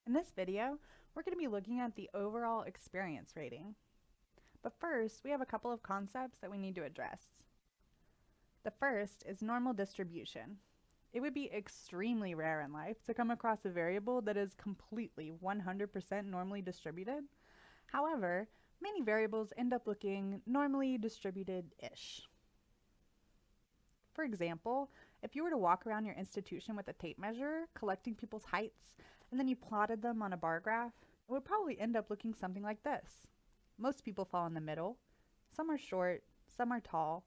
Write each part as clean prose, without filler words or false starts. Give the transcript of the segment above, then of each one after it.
In this video, we're going to be looking at the overall experience rating. But first, we have a couple of concepts that we need to address. The first is normal distribution. It would be extremely rare in life to come across a variable that is completely 100% normally distributed. However, many variables end up looking normally distributed-ish. For example, if you were to walk around your institution with a tape measure, collecting people's heights, and then you plotted them on a bar graph, it would probably end up looking something like this. Most people fall in the middle. Some are short, some are tall,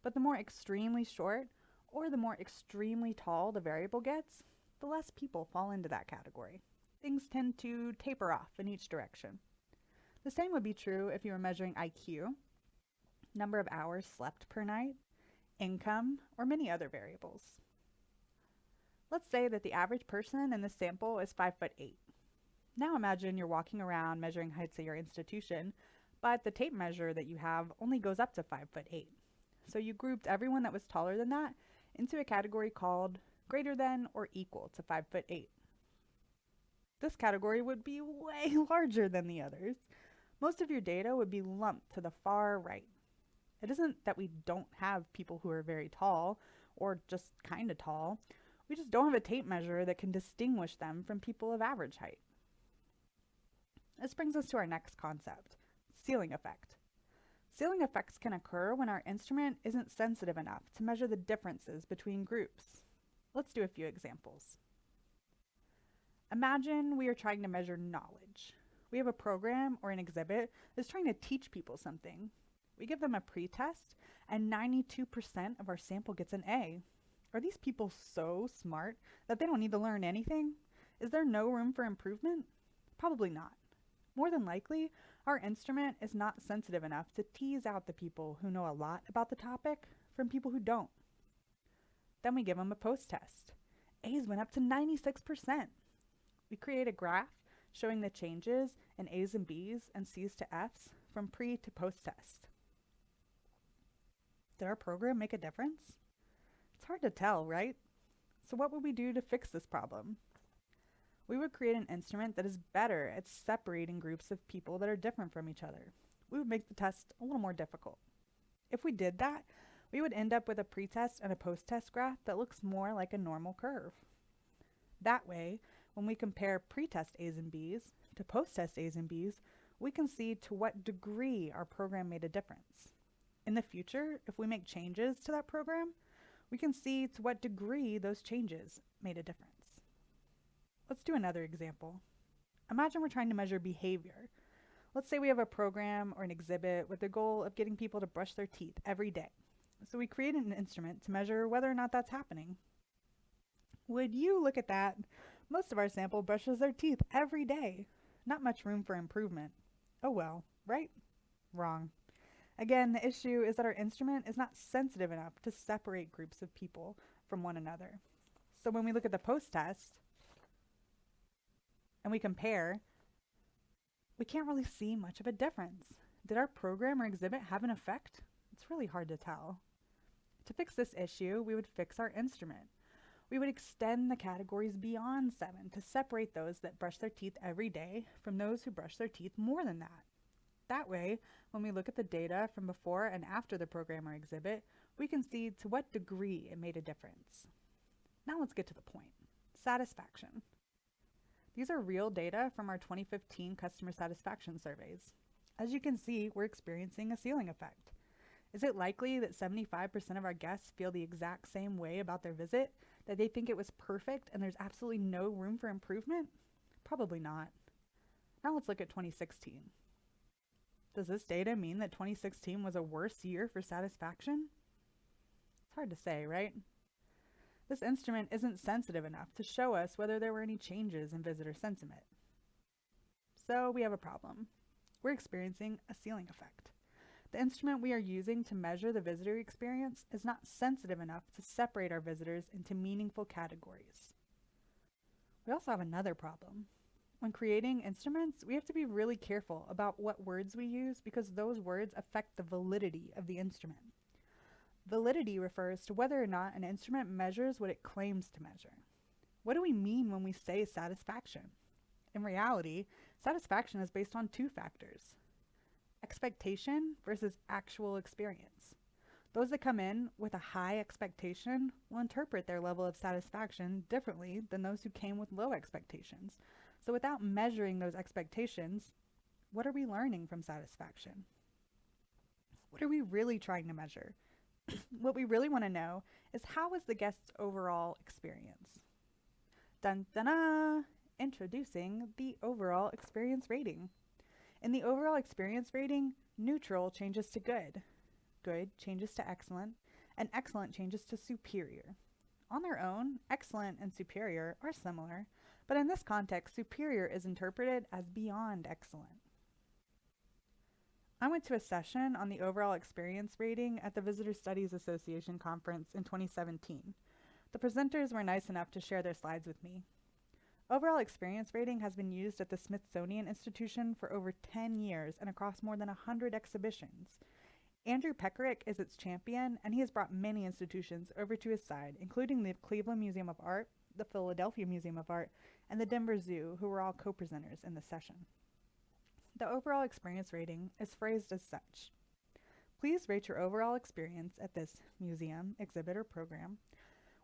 but the more extremely short or the more extremely tall the variable gets, the less people fall into that category. Things tend to taper off in each direction. The same would be true if you were measuring IQ, number of hours slept per night, income, or many other variables. Let's say that the average person in this sample is 5'8". Now imagine you're walking around measuring heights at your institution, but the tape measure that you have only goes up to 5'8". So you grouped everyone that was taller than that into a category called greater than or equal to 5'8". This category would be way larger than the others. Most of your data would be lumped to the far right. It isn't that we don't have people who are very tall or just kind of tall. We just don't have a tape measure that can distinguish them from people of average height. This brings us to our next concept, ceiling effect. Ceiling effects can occur when our instrument isn't sensitive enough to measure the differences between groups. Let's do a few examples. Imagine we are trying to measure knowledge. We have a program or an exhibit that's trying to teach people something. We give them a pretest, and 92% of our sample gets an A. Are these people so smart that they don't need to learn anything? Is there no room for improvement? Probably not. More than likely, our instrument is not sensitive enough to tease out the people who know a lot about the topic from people who don't. Then we give them a post-test. A's went up to 96%. We create a graph showing the changes in A's and B's and C's to F's from pre to post-test. Did our program make a difference? It's hard to tell, right? So what would we do to fix this problem? We would create an instrument that is better at separating groups of people that are different from each other. We would make the test a little more difficult. If we did that, we would end up with a pretest and a post-test graph that looks more like a normal curve. That way, when we compare pretest A's and B's to post-test A's and B's, we can see to what degree our program made a difference. In the future, if we make changes to that program, we can see to what degree those changes made a difference. Let's do another example. Imagine we're trying to measure behavior. Let's say we have a program or an exhibit with the goal of getting people to brush their teeth every day. So we create an instrument to measure whether or not that's happening. Would you look at that? Most of our sample brushes their teeth every day. Not much room for improvement. Oh well, right? Wrong. Again, the issue is that our instrument is not sensitive enough to separate groups of people from one another. So when we look at the post-test and we compare, we can't really see much of a difference. Did our program or exhibit have an effect? It's really hard to tell. To fix this issue, we would fix our instrument. We would extend the categories beyond 7 to separate those that brush their teeth every day from those who brush their teeth more than that. That way, when we look at the data from before and after the program or exhibit, we can see to what degree it made a difference. Now let's get to the point. Satisfaction. These are real data from our 2015 customer satisfaction surveys. As you can see, we're experiencing a ceiling effect. Is it likely that 75% of our guests feel the exact same way about their visit, that they think it was perfect and there's absolutely no room for improvement? Probably not. Now let's look at 2016. Does this data mean that 2016 was a worse year for satisfaction? It's hard to say, right? This instrument isn't sensitive enough to show us whether there were any changes in visitor sentiment. So we have a problem. We're experiencing a ceiling effect. The instrument we are using to measure the visitor experience is not sensitive enough to separate our visitors into meaningful categories. We also have another problem. When creating instruments, we have to be really careful about what words we use because those words affect the validity of the instrument. Validity refers to whether or not an instrument measures what it claims to measure. What do we mean when we say satisfaction? In reality, satisfaction is based on two factors: expectation versus actual experience. Those that come in with a high expectation will interpret their level of satisfaction differently than those who came with low expectations. So without measuring those expectations, what are we learning from satisfaction? What are we really trying to measure? What we really want to know is, how was the guest's overall experience? Dun dun dun! Introducing the overall experience rating. In the overall experience rating, neutral changes to good, good changes to excellent, and excellent changes to superior. On their own, excellent and superior are similar, but in this context, superior is interpreted as beyond excellent. I went to a session on the overall experience rating at the Visitor Studies Association conference in 2017. The presenters were nice enough to share their slides with me. Overall experience rating has been used at the Smithsonian Institution for over 10 years and across more than 100 exhibitions. Andrew Pekarik is its champion, and he has brought many institutions over to his side, including the Cleveland Museum of Art, the Philadelphia Museum of Art, and the Denver Zoo, who were all co-presenters in the session. The overall experience rating is phrased as such: please rate your overall experience at this museum, exhibit, or program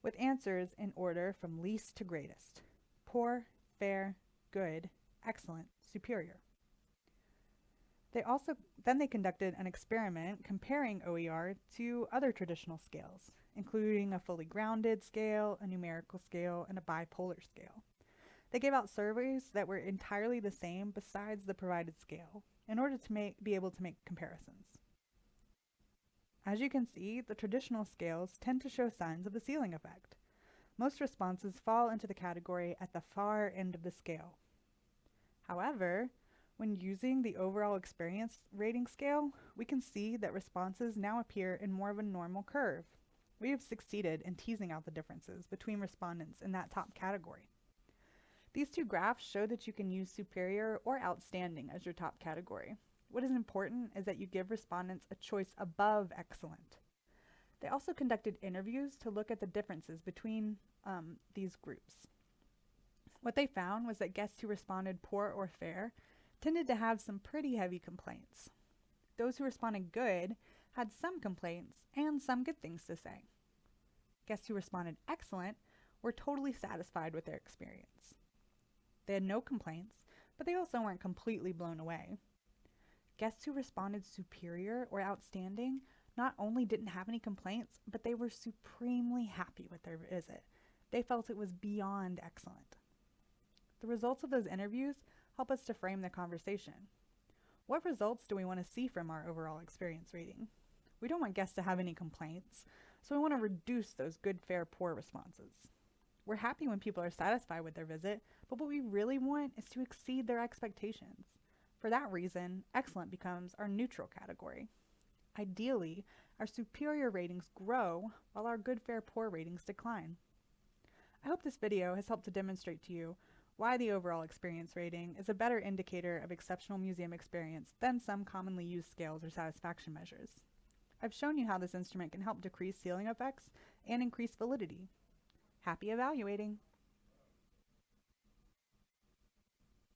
with answers in order from least to greatest: poor, fair, good, excellent, superior. They conducted an experiment comparing OER to other traditional scales, including a fully grounded scale, a numerical scale, and a bipolar scale. They gave out surveys that were entirely the same besides the provided scale, in order to be able to make comparisons. As you can see, the traditional scales tend to show signs of the ceiling effect. Most responses fall into the category at the far end of the scale. However, when using the overall experience rating scale, we can see that responses now appear in more of a normal curve. We have succeeded in teasing out the differences between respondents in that top category. These two graphs show that you can use superior or outstanding as your top category. What is important is that you give respondents a choice above excellent. They also conducted interviews to look at the differences between these groups. What they found was that guests who responded poor or fair tended to have some pretty heavy complaints. Those who responded good had some complaints and some good things to say. Guests who responded excellent were totally satisfied with their experience. They had no complaints, but they also weren't completely blown away. Guests who responded superior or outstanding not only didn't have any complaints, but they were supremely happy with their visit. They felt it was beyond excellent. The results of those interviews help us to frame the conversation. What results do we want to see from our overall experience rating? We don't want guests to have any complaints, so we want to reduce those good, fair, poor responses. We're happy when people are satisfied with their visit, but what we really want is to exceed their expectations. For that reason, excellent becomes our neutral category. Ideally, our superior ratings grow while our good, fair, poor ratings decline. I hope this video has helped to demonstrate to you why the overall experience rating is a better indicator of exceptional museum experience than some commonly used scales or satisfaction measures. I've shown you how this instrument can help decrease ceiling effects and increase validity. Happy evaluating!